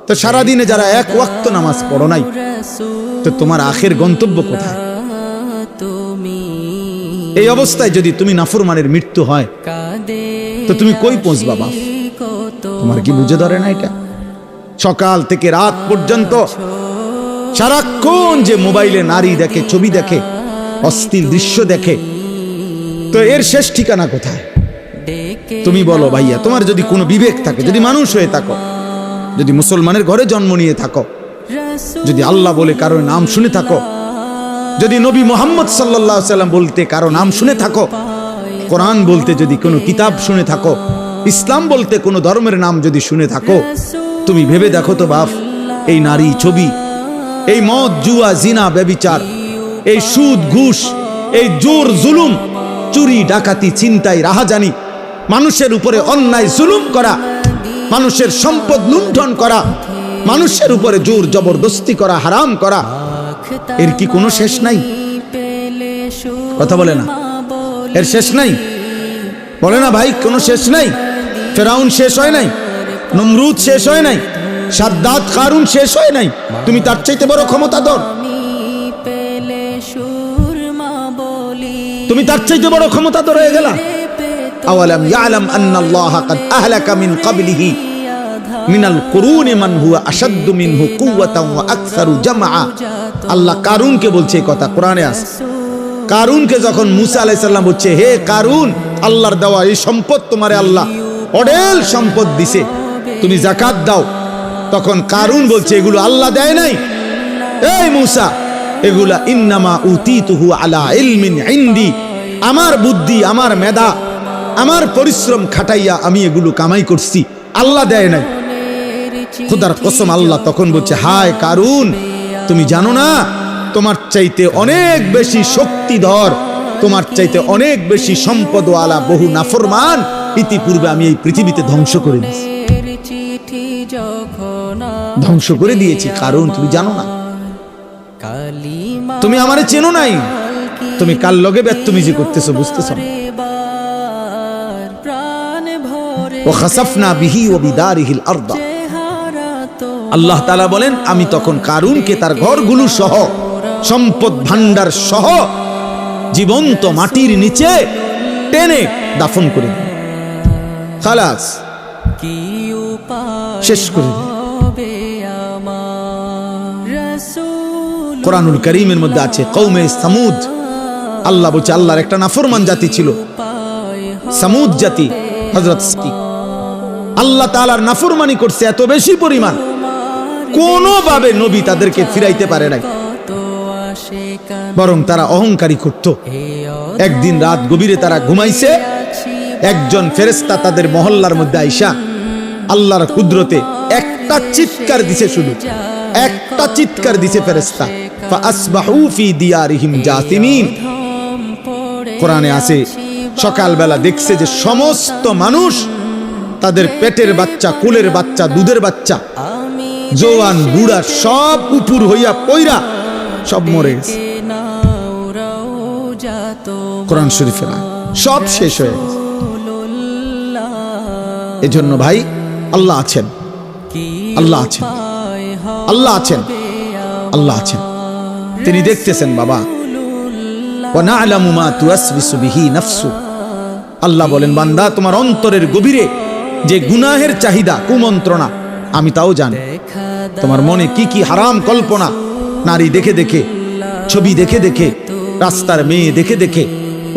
তো সারাদিনে যারা এক ওয়াক্ত নামাজ পড়ো নাই, তো তোমার আখের গন্তব্য কোথায়? এই অবস্থায় যদি তুমি নাফরমানের মৃত্যু হয়, তো তুমি কই পৌঁছবা বাপ? তোমার কি বুঝে ধরে না এটা? সকাল থেকে রাত পর্যন্ত সারাক্ষণ যে মোবাইলে নারী দেখে, ছবি দেখে, অশ্লীল দৃশ্য দেখে, তো এর শেষ ঠিকানা কোথায়? তুমি বলো ভাইয়া, তোমার যদি কোনো বিবেক থাকে, যদি মানুষ হয়ে থাকো, যদি মুসলমানের ঘরে জন্ম নিয়ে থাকো, যদি আল্লাহ বলে কারো নাম শুনে থাকো, যদি নবী মুহাম্মদ সাল্লাল্লাহু আলাইহি সাল্লাম বলতে কারো নাম শুনে থাকো, কোরআন বলতে যদি কোনো কিতাব শুনে থাকো, ইসলাম বলতে কোনো ধর্মের নাম যদি শুনে থাকো, তুমি ভেবে দেখো তো বাপ, এই নারী, ছবি, এই মদ, জুয়া, জিনা, ব্যভিচার, এই সুদ, ঘুষ, এই জোর জুলুম, চুরি, ডাকাতি, ছিনতাই, রাহাজানি, মানুষের উপরে অন্যায় জুলুম করা, মানুষের সম্পদ লুণ্ঠন করা, মানুষের উপরে জোর জবরদস্তি করা, হারাম করা, এর কি কোনো শেষ নাই? কথা বলে না, এর শেষ নাই? বলে না ভাই, কোনো শেষ নাই? ফেরাউন শেষ হয় নাই, নমরুদ শেষ হয় নাই, সাদ্দাত, কারুন শেষ হয় নাই। তুমি তার চাইতে বড় ক্ষমতাধর, তুমি তার চাইতে বড় ক্ষমতাধর হয়ে গেলা। আওয়ালাম ইয়ালাম আন্নাল্লাহা কাদ আহলাকা মিন ক্বাবলিহি মিনাল কুরুনি মান হুয়া আশাদ্দু মিনহু কুওয়াতান ওয়া আকসারু জামআ। আল্লাহ কারুনকে বলছে এই কথা, কোরআনে আছে। কারুনকে যখন মুসা আলাইহিস সালাম বলছে, হে কারুন, আল্লাহর দেওয়া এই সম্পদ তোমারে আল্লাহ অঢেল সম্পদ দিছে, তুমি যাকাত দাও। তখন কারুন বলছে, এগুলো আল্লাহ দেয় নাই, এই মুসা, এগুলা ইন্নামা উতিতুহু আলা ইলমিন ইনদি, আমার বুদ্ধি, আমার মেধা, আমার পরিশ্রম খাটাইয়া আমি এগুলো কামাই করছি, আল্লাহ দেয় নাই। খোদার কসম, আল্লাহ তখন বলছে, হায় কারুন, তুমি জানো না তোমার চাইতে অনেক বেশি শক্তিধর, তোমার চাইতে অনেক বেশি সম্পদওয়ালা বহু নাফরমান ইতিপূর্বে আমি এই পৃথিবীতে ধ্বংস করে দিয়েছি, ধ্বংস করে দিয়েছি। কারণ তুমি জানো না, তুমি আমারে চেনো নাই, তুমি কার লগে বেত্তমিজি করতেছো বুঝতেছো না। ওয়াখাসাফনা বিহি ওয়া বিদারিহিল আরদ, আল্লাহ তাআলা বলেন, আমি তখন কারুনকে তার ঘরগুলো সহ, সম্পদ ভান্ডার সহ জীবন্ত মাটির নিচে টেনে দাফন করে দিই, খালাস, শেষ করে দিই। কোরআনুল কারীমের মধ্যে আছে কওমে সামুদ, আল্লাহ বলছে, আল্লাহর একটা নাফরমান জাতি ছিল সামুদ জাতি। হযরত আল্লাহ তাআলার নাফরমানি করছে এত বেশি পরিমাণ, কোনোভাবে নবী তাদেরকে ফিরাইতে পারে নাই, বরং তারা অহংকারী করত। একদিন রাত গভীরে তারা ঘুমাইছে, একজন ফেরেশতা তাদের মহল্লার মধ্যে আইসা আল্লাহর কুদরতে একটা চিৎকার দিছে, শুধু একটা চিৎকার দিছে ফেরেশতা, ফাআসবাহু ফি দিয়ারিহিম জাসিমিন। কোরআনে আছে, সকালবেলা দেখছে যে সমস্ত মানুষ, তাদের পেটের বাচ্চা, কুলের বাচ্চা, দুধের বাচ্চা, জওয়ান বুড়া সব উপুর হইয়া পয়রা সব মরে গেছে। কোরআন শরীফে সব শেষ হয়ে গেছে। এজন্য ভাই, আল্লাহ আছেন, আল্লাহ আছেন, আল্লাহ আছেন, আল্লাহ আছেন, তিনি দেখতেছেন বাবা। ওয়া না'লামু মা তুওয়াসবিসু বিহি নাফসু, আল্লাহ বলেন, বান্দা, তোমার অন্তরের গভীরে যে গুনাহের চাহিদা, কুমন্ত্রণা, আমি তাও জানি। তোমার মনে কি কি হারাম কল্পনা, নারী দেখে দেখে, ছবি দেখে দেখে, রাস্তার মেয়ে দেখে দেখে,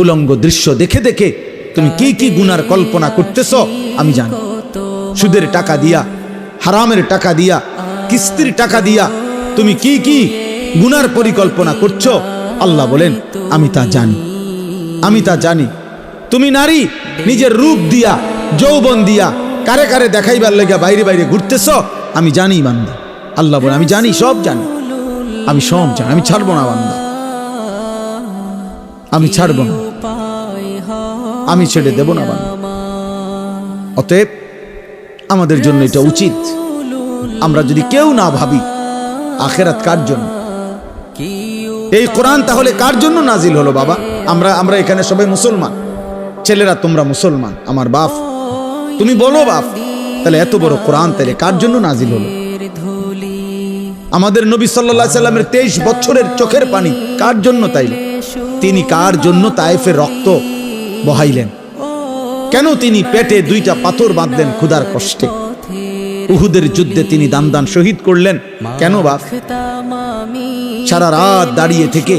উলঙ্গ দৃশ্য দেখে দেখে তুমি কি কি গুনার কল্পনা করতেছ, আমি জানি। সুদের টাকা দিয়া, হারামের টাকা দিয়া, কিস্তির টাকা দিয়া তুমি কি কি গুনার পরিকল্পনা করছো, আল্লাহ বলেন, আমি তা জানি, আমি তা জানি। তুমি নারী নিজের রূপ দিয়া, যৌবন দিয়া কারে কারে দেখাইবার লাগা বাইরে বাইরে ঘুরতেছ, আমি জানি বান্দা। আল্লাহ বলে, আমি জানি, সব জানি, আমি সব জানি, আমি ছাড়বো না বান্দা, আমি ছাড়বো না, আমি ছেড়ে দেব না বান্দা। অতএব আমাদের জন্য এটা উচিত, আমরা যদি কেউ না ভাবি আখিরাত কার জন্য, এই কোরআন তাহলে কার জন্য নাজিল হলো বাবা? আমরা এখানে সবাই মুসলমান, ছেলেরা তোমরা মুসলমান, আমার বাপ, তুমি বলো বাপ, তাহলে এত বড় কোরআন তাহলে কার জন্য নাজিল হলো? আমাদের নবী সাল্লাল্লাহু আলাইহি সাল্লামের 23 বছরের চোখের পানি কার জন্য তাইলেন? তিনি কার জন্য তায়েফের রক্ত বহাইলেন? কেন তিনি পেটে 2টা পাথর বাঁধলেন ক্ষুধার কষ্টে? উহুদের যুদ্ধে তিনি দান শহীদ করলেন কেন বাপ? সারা রাত দাঁড়িয়ে থেকে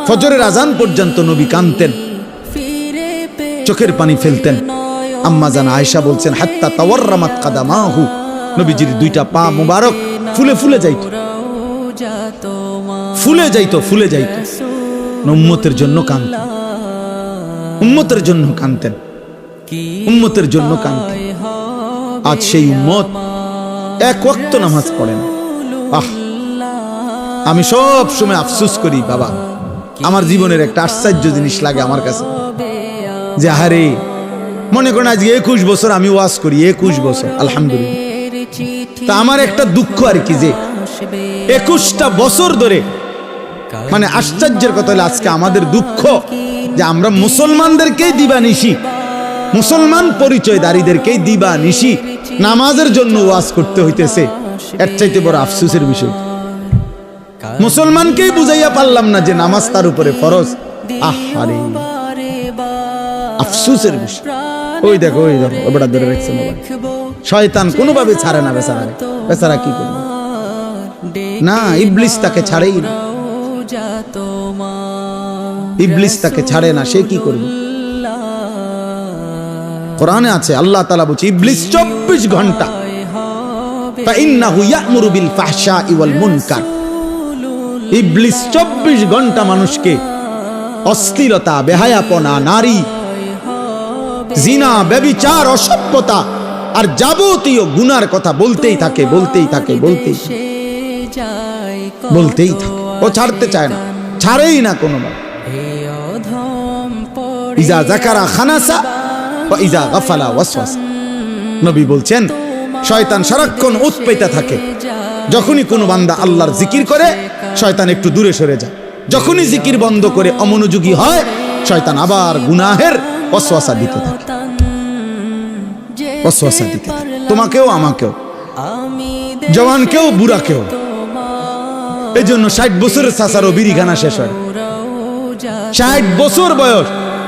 ফজরের আজান পর্যন্ত নবী কাঁদতেন, চোখের পানি ফেলতেন। আম্মা জান আয়েশা বলছেন হাত্তা তাওয়াররামাত কাদামাহু, নবীজির 2টা পা মুবারক ফুলে ফুলে যাইত, ফুলে যাইত, ফুলে যাইত। উম্মতের জন্য কাঁদতেন, উম্মতের জন্য কাঁদতেন, উম্মতের জন্য কাঁদতেন। আজ সেই উম্মত এক ওয়াক্ত নামাজ পড়ে না। আমি সব সময় আফসোস করি বাবা, আমার জীবনের একটা আশ্চর্য জিনিস লাগে আমার কাছে, যে আরে মনে করেন আজকে 21 বছর আমি ওয়াজ করি, 21 বছর আলহামদুলিল্লাহ। তা আমার একটা দুঃখ আর কি, যে 21টা বছর ধরে, মানে আশ্চর্যের কথা হলো আজকে আমাদের দুঃখ যে আমরা মুসলমানদেরকেই দিবানিশি, মুসলমান পরিচয়দারীদেরকেই দিবানিশি নামাজের জন্য ওয়াজ করতে হইতেছে। এর চাইতে বড় আফসোসের বিষয়, মুসলমানকেই বুঝাইয়া পারলাম না যে নামাজ তার উপরে ফরজ। আহারে আফসোসের বিষয়। ওই দেখো ওটা ধরে রাখছে মোবাইল, শয়তান কোনোভাবে ছাড়ে না বেচারা। বেচারা কি করবে? না, ইবলিস তাকে ছাড়েই না, ইবলিস তাকে ছাড়ে না। সে কি করবে? কোরআনে আছে, আল্লাহ তাআলা বলছে ইবলিস 24 ঘন্টা ফাইন্নাহু ইয়া'মুরু বিল ফাহশাই ওয়াল মুনকার। ইবলিস 24 ঘন্টা মানুষকে অশ্লীলতা, বেহায়াপনা, নারী, জিনা, ব্যভিচার, অসভ্যতা আর যাবতীয় গুনার কথা বলতেই থাকে, বলতেই থাকে, বলতেই বলতেই থাকে। ও ছাড়তে চায় না, ছাড়েই না কোনোবার। ইজা যাকারা খানাসা ওয়া ইজা গাফালা ওয়াসওয়াস। নবী বলছেন শয়তান সারাক্ষণ উৎপেতে থাকে। যখনই কোনো বান্দা আল্লাহর জিকির করে শয়তান একটু দূরে সরে যায়, যখনই জিকির বন্ধ করে অমনোযোগী হয় শয়তান আবার গুনাহের ওয়াসওয়াসা দিতে থাকে, ওয়াসওয়াসা দিতে থাকে। তোমাকেও, আমাকেও, জওয়ানকেও, বুড়াকেও। এই জন্য 60 বছরের চাচারও বিড়িখানা শেষ হয়। 60 বছর বয়স,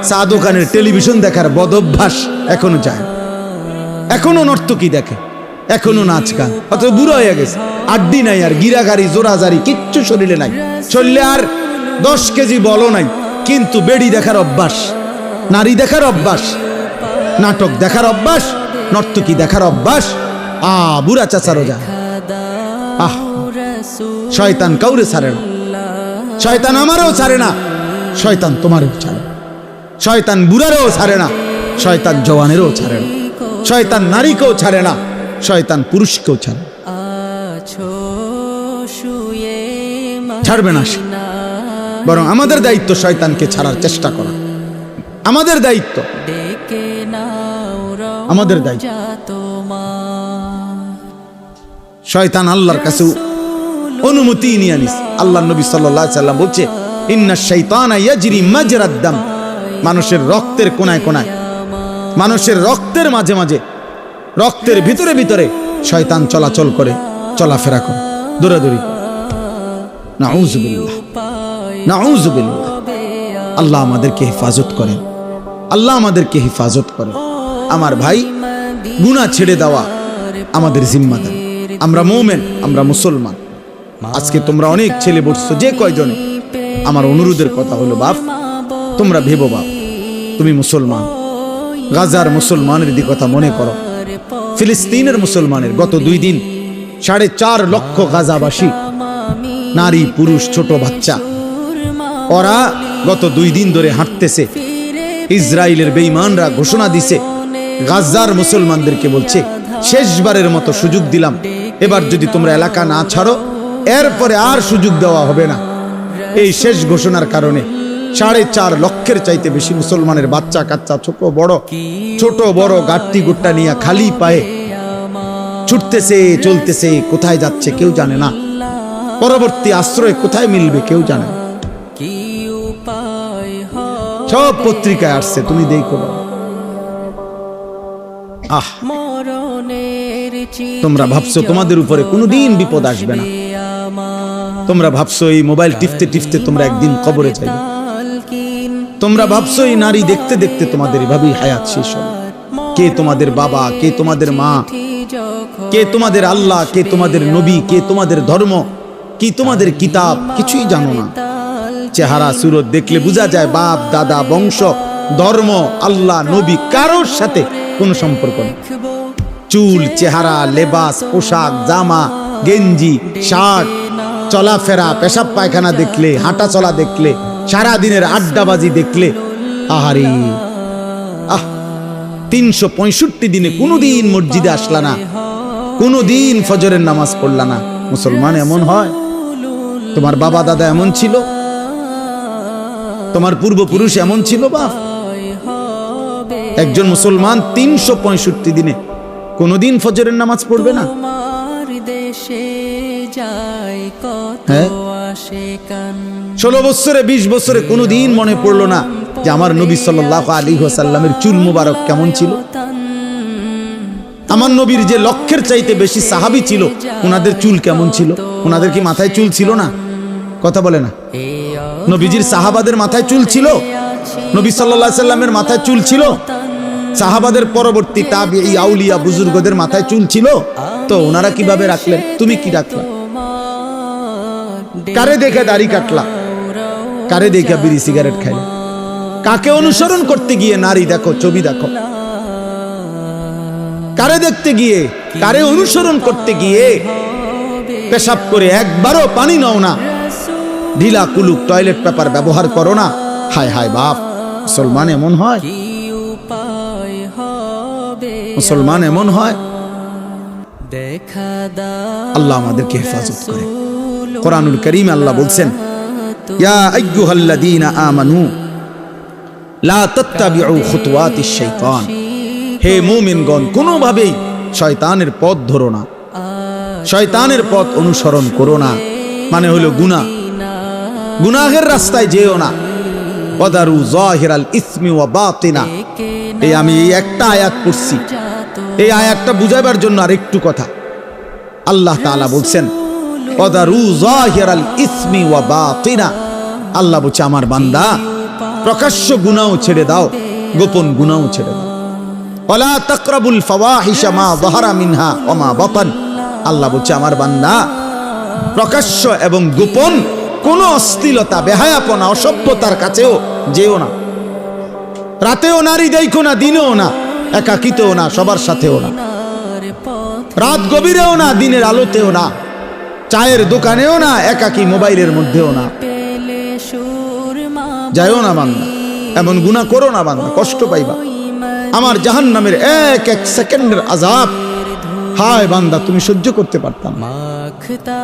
চা দোকানের টেলিভিশন দেখার বদভ্যাস এখনো যায়, এখনো নর্তকী দেখে, এখনো নাচ গান। অত বুড়ো হয়ে গেছে, আড্ডি নাই আর, গিরাগাড়ি জোরাজারি কিচ্ছু শরীরে নাই, শরীরে আর 10 কেজি বলও নাই, কিন্তু বেড়ি দেখার অভ্যাস, নারী দেখার অভ্যাস, নাটক দেখার অভ্যাস, নর্তকী দেখার অভ্যাস। বুড়া চাচারও যায়। শয়তান কাউরে ছাড়ে না, শয়তান আমারও ছাড়ে না, শয়তান তোমারও ছাড়ে, শয়তান বুড়ারও ছাড়ে না, শয়তান জওয়ানেরও ছাড়ে না, শয়তান নারীকেও ছাড়ে না, শয়তান পুরুষকেও ছাড়ে, ছাড়বে না সে। বরং আমাদের দায়িত্ব শয়তানকে ছাড়ার চেষ্টা করা, আমাদের দায়িত্ব, আমাদের দায়িত্ব। শয়তান আল্লাহর কাছে অনুমতি নিয়ে আনিস। আল্লাহ নবী সাল্লাল্লাহু আলাইহি সাল্লাম বলছে ইন্নাশ শাইতানা ইয়াজরি মাজরাদ দাম। মানুষের রক্তের কোনায় কোনায়, মানুষের রক্তের মাঝে মাঝে, রক্তের ভিতরে ভিতরে শয়তান চলাচল করে, চলাফেরা করে, দৌড়াদৌড়ি। নাউযুবিল্লাহ, নাউযুবিল্লাহ। আল্লাহ আমাদেরকে হেফাজত করেন, আল্লাহ আমাদেরকে হেফাজত করেন। আমার ভাই, গুনাহ ছেড়ে দেওয়া আমাদের জিম্মাদারি। আমরা মুমিন, আমরা মুসলমান। আজকে তোমরা অনেক ছেলে বসছো, যে কয়জনে, আমার অনুরোধের কথা হলো বাপ, তোমরা ভেবো বাপ, তুমি মুসলমান, গাজার মুসলমানের দিকে কথা মনে করো, ফিলিস্তিনের মুসলমানের। গত 2 দিন 4.5 লক্ষ গাজাবাসী, নারী, পুরুষ, ছোট বাচ্চা, ওরা গত 2 দিন ধরে হাঁটতেছে। ইসরায়েলের বেঈমানরা ঘোষণা দিছে, গাজার মুসলমানদেরকে বলছে শেষবারের মতো সুযোগ দিলাম, এবার যদি তোমরা এলাকা না ছাড়ো এরপরে আর সুযোগ দেওয়া হবে না। এই শেষ ঘোষণার কারণে 4.5 লক্ষের চাইতে বেশি মুসলমানের বাচ্চা কাচ্চা, ছোট বড় গাট্টি গুট্টা নিয়ে খালি পায়ে ছুটতেছে, চলতেছে। কোথায় যাচ্ছে কেউ জানে না, পরবর্তী আশ্রয় কোথায় মিলবে কেউ জানে না। সব পত্রিকায় আসছে, তুমি দেখো। তোমরা ভাবছো তোমাদের উপরে কোনোদিন বিপদ আসবে না, তোমরা ভাবছো এই মোবাইল টিপতে টিপতে তোমরা একদিন কবরে যাবে, তোমরা ভাবছো এই নারী দেখতে দেখতে তোমাদের এভাবেই হায়াত শেষ হবে। কে তোমাদের বাবা, কে তোমাদের মা, কে তোমাদের আল্লাহ, কে তোমাদের নবী, কে তোমাদের ধর্ম, কি তোমাদের কিতাব, কিছুই জানো না। চেহারা সুরত দেখলে বোঝা যায় বাপ দাদা বংশ ধর্ম আল্লাহ নবী কারোর সাথে কোনো সম্পর্ক নেই। চুল চেহারা লেবাস পোশাক জামা গেঞ্জি শার্ট চলাফেরা পেশাব পায়খানা দেখলে হাঁটা চলা দেখলে সারাদিনের আড্ডাবাজি দেখলে আহারে 365 দিনে কোনোদিন মসজিদে আসলা না, কোনোদিন ফজরের নামাজ পড়লা না। মুসলমান এমন হয়? তোমার বাবা দাদা এমন ছিল? তোমার পূর্বপুরুষ এমন ছিল? বাপ একজন মুসলমান 365 দিনে কোনোদিন ফজরের নামাজ পড়বে না? হ্যাঁ 16 বছরে 20 বছরে কোনোদিন মনে পড়লো না যে আমার নবী সাল্লাল্লাহু আলাইহি ওয়াসাল্লামের চুল মুবারক কেমন ছিল? আমার নবীর যে লক্ষের চাইতে বেশি সাহাবী ছিল ওনাদের চুল কেমন ছিল? ওনাদের কি মাথায় চুল ছিল না? কথা বলে না। নবীজির সাহাবাদের মাথায় চুল ছিল? নবী সাল্লাল্লাহু আলাইহি ওয়াসাল্লামের মাথায় চুল ছিল? সাহাবাদের পরবর্তী তাবিঈ আউলিয়া বুজুর্গদের মাথায় চুল ছিল? তো ওনারা কিভাবে রাখলেন? তুমি কি রাখলা? কারে দেখে দাড়ি কাটলা? কারে দেখে বিড়ি সিগারেট খাইলা? কাকে অনুসরণ করতে গিয়ে নারী দেখো ছবি দেখো? কারে দেখতে গিয়ে কারে অনুসরণ করতে গিয়ে পেশাব করে একবারও পানি নাও না, ঢিলা কুলুক টয়লেট পেপার ব্যবহার করো না? হায় হায় বাপ, মুসলমান এমন হয়? মুসলমান এমন হয়? আল্লাহ আমাদেরকে হেফাজত করে। কোরআনুল কারীমে আল্লাহ বলছেন ইয়া আইয়ুহাল্লাযীনা আমানু লা তাত্তাবিউ খুতুওয়াতিশ শাইতান, হে মুমিনগণ কোনোভাবেই শয়তানের পথ ধরো না, শয়তানের পথ অনুসরণ করো না। মানে হলো গুনাহ, গুনাহের রাস্তায় যেও না। ওয়াদারু যাহিরাল ইসমি ওয়া বাতিনা, এই আমি এই একটা আয়াত পড়ছি, এই আয়াতটা বুঝাবার জন্য আরেকটু কথা। আল্লাহ তাআলা বলছেন ওয়াদারু যাহিরাল ইসমি ওয়া বাতিনা, আল্লাহ বলছে আমার বান্দা প্রকাশ্য গুনাহ ছেড়ে দাও, গোপন গুনাহ ছেড়ে দাও। ওয়ালা তাকরাবুল ফাওয়াহিশা মা যাহারা মিনহা ওয়া মা বাতান, আল্লাহ বলছে আমার বান্দা প্রকাশ্য এবং গোপন কোন অশ্লীলতা বেহায়াপনা অসভ্যতার কাছেও যেও না। রাতেও নারী দেখো না, দিনেও না, একাকিতেও না, সবার সাথেও না, রাত গভীরেও না, দিনের আলোতেও না, চায়ের দোকানেও না, একাকি মোবাইলের মধ্যেও না। যাইও না বান্দা, এমন গুনাহ করো না বান্দা, কষ্ট পাইবা। আমার জাহান্নামের এক এক সেকেন্ডের আযাব হায় বান্দা তুমি সহ্য করতে পারতাম না।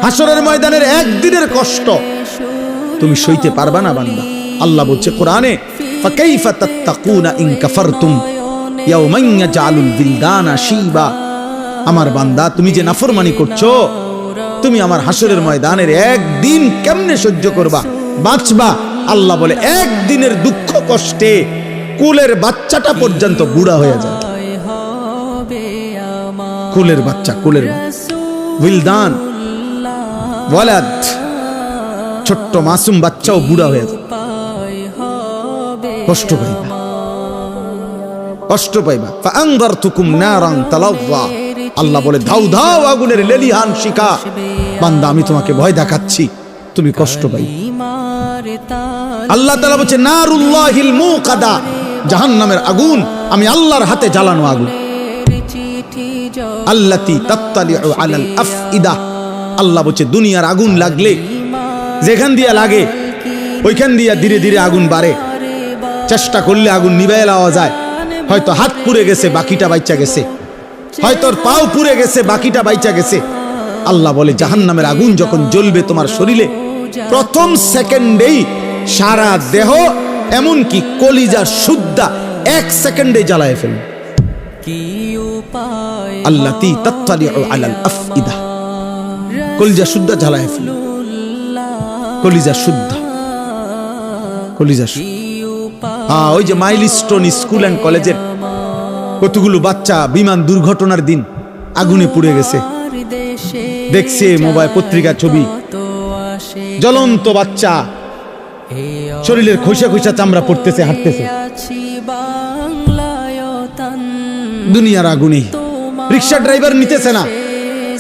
হাসরের ময়দানের একদিনের কষ্ট তুমি সইতে পারবা না বান্দা। আল্লাহ বলছে কোরআনে ফাকাইফা তাত্তাকুনা ইন কাফারতুম ইয়াওমান ইয়াজআলুল বিলদানা শিবা, আমার বান্দা তুমি যে নাফরমানি করছো তুমি আমার হাসরের ময়দানের একদিন কেমনে সহ্য করবা, বাঁচবা? আল্লাহ বলে একদিনের দুঃখ কষ্টে কুলের বাচ্চাটা পর্যন্ত বুড়া হয়ে যায়। কুলের বাচ্চা, কুলের বিলদান ওয়ালাদ, ছোট্ট মাসুম বাচ্চাও বুড়া হয়ে যায়। কষ্ট পাইবা, কষ্ট পাইবা। ফাআনযারতুকুম নারান তালাযযা, আল্লাহ বলে ধাও ধাও আগুনের লেলিহান শিখা, বান্দা আমি তোমাকে ভয় দেখাচ্ছি, তুমি কষ্ট পাইবা। আল্লাহ তাআলা বলছে নারুল্লাহিল মুকাদা, জাহান্নামের আগুন আমি আল্লাহর হাতে জ্বালানো আগুন। আল্লাতী তাত্তালিউ আলাল আফইদা, আল্লাহ বলছে দুনিয়ার আগুন লাগলে যেখান দিয়া লাগে ওইখান দিয়া ধীরে ধীরে আগুন বাড়ে, চেষ্টা করলে আগুন নিভাইয়া দেওয়া যায়। হয়তো হাত পুড়ে গেছে বাকিটা বাইচা গেছে, হয়তো পাও পুড়ে গেছে বাকিটা বাইচা গেছে। আল্লাহ বলে জাহান্নামের আগুন যখন জ্বলবে তোমার শরীরে, প্রথম সেকেন্ডেই সারা দেহ এমনকি কলিজা সুদ্ধা 1 সেকেন্ডে জ্বালায় ফেলবে। আল্লাতী তাত্তালিউ আলাল আফইদা, কলিজা সুদ্ধা জ্বালায় ফেলবে, কলিজা সুদ্ধা, কলিজা সুদ্ধা। ওই যে মাইলস্টোন স্কুল অ্যান্ড কলেজের কতগুলো বাচ্চা বিমান দুর্ঘটনার দিন আগুনে পুড়ে গেছে, দেখছে মোবাইল পত্রিকা ছবি, জ্বলন্ত বাচ্চা, শরীরের খোসা খোসা চামড়া পড়তেছে, হাঁটতেছে দুনিয়ার আগুনে। রিক্সা ড্রাইভার নিতেছে না,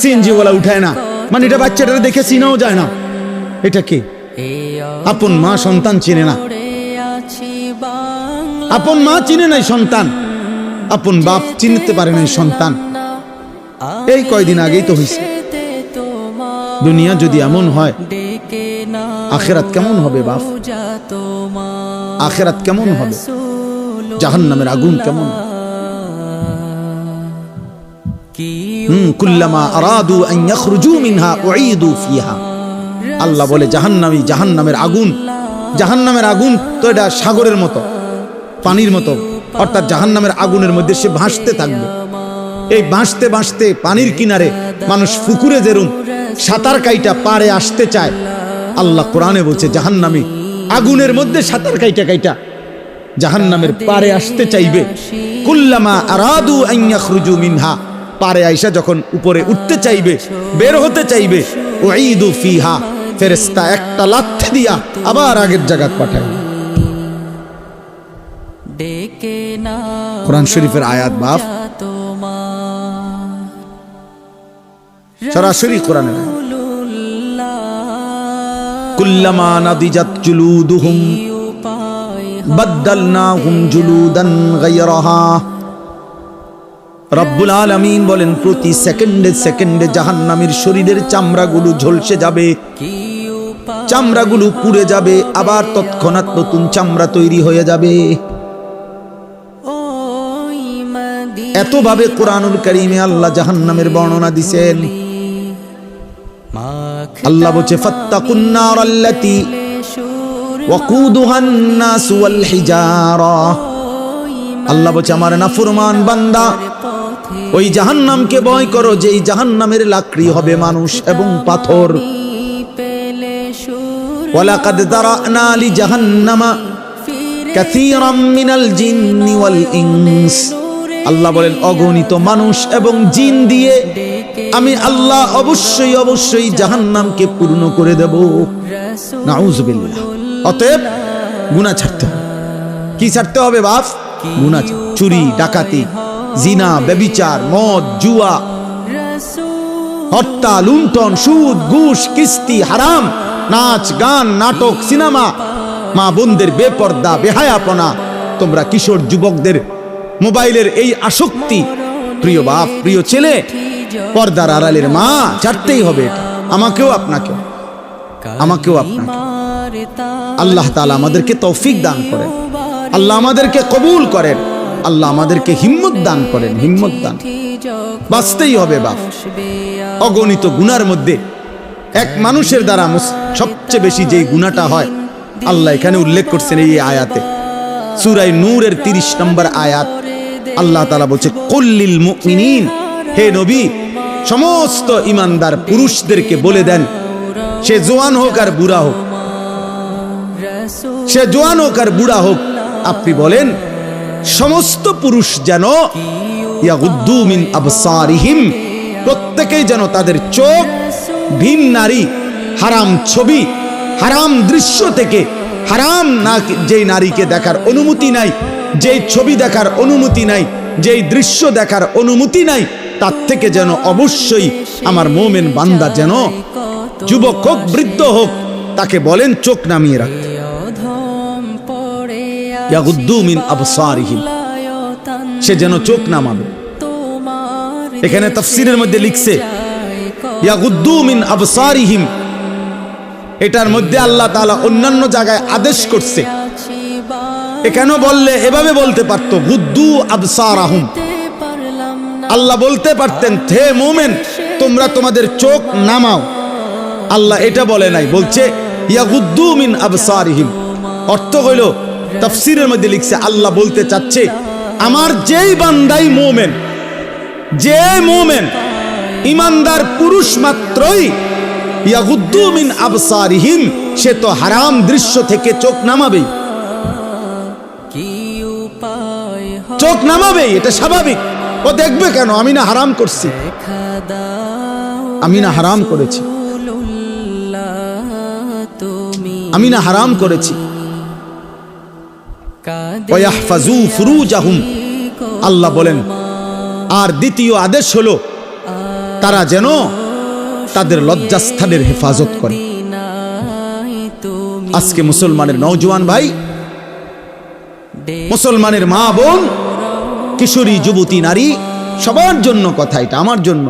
সিএনজি ওয়ালা উঠায় না, মানে এটা বাচ্চাটা দেখে চিনাও যায় না এটা কে। আপন মা সন্তান চিনে না, আপন মা চিনে নাই সন্তান, আপন বাপ চিনতে পারে নাই সন্তান। এই কয়দিন আগেই তো হয়েছে। দুনিয়া যদি এমন হয়, আখিরাত কেমন হবে বাপ? আখিরাত কেমন হবে? জাহান্নামের আগুন কেমন? কুল্লামা আরাদু আন ইয়াখরুজু মিনহা উঈদু ফিহা। আল্লাহ বলে জাহান্নামী, জাহান্নামের আগুন, জাহান্নামের আগুন তো এটা সাগরের মতো, পানির মতো, অর্থাৎ জাহান্নামের আগুনের মধ্যে সে ভাসতে থাকবে। এই ভাসতে ভাসতে পানির কিনারে মানুষ পুকুরে যেরুম সাঁতার কাইটা পারে আসতে চায়, আল্লাহ কোরআনে বলছে জাহান্নামী আগুনের মধ্যে সাঁতার কাইটা কাইটা জাহান্নামের পারে আসতে চাইবে। কুল্লামা আরাদু আন ইয়াখরুজু মিনহা, পারে আইসা যখন উপরে উঠতে চাইবে, বের হতে চাইবে, উঈদু ফিহা, ফেরেশতা একটা লাথি দিয়া আবার আগের জায়গা পাঠায়। কোরআন শরীফের আয়াত বাপ, সরাসরি কোরআনের আয়াত। কুল্লামা নাদিজাত জুলুদুহুম বাদদালনাহুম জুলুদান গায়রাহা। রব্বুল আলামিন বলেন প্রতি সেকেন্ডে সেকেন্ডে জাহান্নামীর শরীরের চামড়াগুলো ঝলসে যাবে, চামড়াগুলো পুড়ে যাবে, আবার তৎক্ষণাৎ নতুন চামড়া তৈরি হয়ে যাবে। এতভাবে কোরআনুল কারীমে আল্লাহ জাহান্নামের বর্ণনা দিয়েছেন। আল্লাহ বলছে ফাত্তাকুন নারাল্লাতী ওয়াকুদুহান নাস ওয়াল হিজারা। আল্লাহ বলছে আমার নাফরমান বান্দা, ওই জাহান্নামকে ভয় করো যেই জাহান্নামের লাকড়ি হবে মানুষ এবং পাথর। ওয়ালাকাদ দারানা লি জাহান্নামা কাসীরাম মিনাল জিন্নি ওয়াল ইনস। আল্লাহ বলেন অগণিত মানুষ এবং জিন দিয়ে আমি আল্লাহ অবশ্যই অবশ্যই জাহান্নামকে পূর্ণ করে দেব। নাউযুবিল্লাহ। অতএব গুনাহ ছাড়তে হবে। কি ছাড়তে হবে বাপ? গুনাহ, চুরি, ডাকাতি, জিনা, ব্যভিচার, মদ, জুয়া, হত্যা, লুণ্ঠন, সুদ, ঘুষ, কিস্তি, হারাম, নাচ, গান, নাটক, সিনেমা, মা বোনদের বেপর্দা, বেহায়াপনা, তোমরা কিশোর যুবকদের মোবাইলের এই আসক্তি, প্রিয় বাপ, প্রিয় ছেলে, পর্দার আড়ালের মা, ছাড়তেই হবে। আমাকেও আপনাকেও, আমাকেও আপনাকে। আল্লাহ তাআলা আমাদেরকে তৌফিক দান করেন, আল্লাহ আমাদেরকে কবুল করেন, আল্লাহ আমাদেরকে হিম্মত দান করেন, হিম্মত দান। বাঁচতেই হবে বাপ। অগণিত গুনার মধ্যে এক মানুষের দ্বারা সবচেয়ে বেশি যেই গুনাহটা হয় আল্লাহ এখানে উল্লেখ করছেন এই আয়াতে, সূরা নূরের 30 নম্বর আয়াত। আল্লাহ তাআলা বলছে কুল্লিল মুমিনিন, হে নবী সমস্ত ঈমানদার পুরুষদেরকে বলে দেন, সে জওয়ান হোক আর বুড়া হোক, সে জওয়ান হোক আর বুড়া হোক, আপনি বলেন সমস্ত পুরুষ যেন ইয়াগুদ্দু মিন আবসারিহিম, প্রত্যেকেই যেন তাদের চোখ ভিন নারী, হারাম ছবি, হারাম দৃশ্য থেকে, হারাম না যেই নারীকে দেখার অনুমতি নাই, যেই ছবি দেখার অনুমতি নাই, যেই দৃশ্য দেখার অনুমতি নাই, তার থেকে যেন অবশ্যই আমার মুমিন বান্দা যেন যুবক হোক বৃদ্ধ হোক তাকে বলেন চোখ নামিয়ে রাখতে। ইয়াগুদ্দু মিন আবসারিহিম, সে যেন চোখ নামাবে। এখানে তাফসীরের মধ্যে লিখছে ইয়াগুদ্দু মিন আবসারিহিম, এটার মধ্যে আল্লাহ তাআলা অন্যান্য জায়গায় আদেশ করছে। এখানে বললে এভাবে বলতে পারতো গুদ্দু আবসারাহুম, আল্লাহ বলতে পারতেন হে মুমিন তোমরা তোমাদের চোখ নামাও। আল্লাহ এটা বলে নাই, বলছে ইয়াগুদ্দু মিন আবসারিহিম। অর্থ হইল তাফসীরের মধ্যে লিখছে আল্লাহ বলতে চাচ্ছে আমার যেই বান্দাই মুমিন, যে মুমিন ঈমানদার পুরুষ মাত্রই ইয়াগুদ্দু মিন আবসারিহিম, সে তো হারাম দৃশ্য থেকে চোখ নামাবেই, চোখ নামাবেই, এটা স্বাভাবিক। ও দেখবে কেন? আমি না হারাম করছি, আমি না হারাম করেছি, আমি না হারাম করেছি। ওয়াহফাজু ফুরুজাহুম, আল্লাহ বলেন, আর দ্বিতীয় আদেশ হলো তারা যেন তাদের লজ্জাস্থানের হেফাজত করে। আজকে মুসলমানের নওজোয়ান ভাই, মুসলমানের মা বোন, কিশোরী যুবতী নারী, সবার জন্য কথা এটা, আমার জন্য।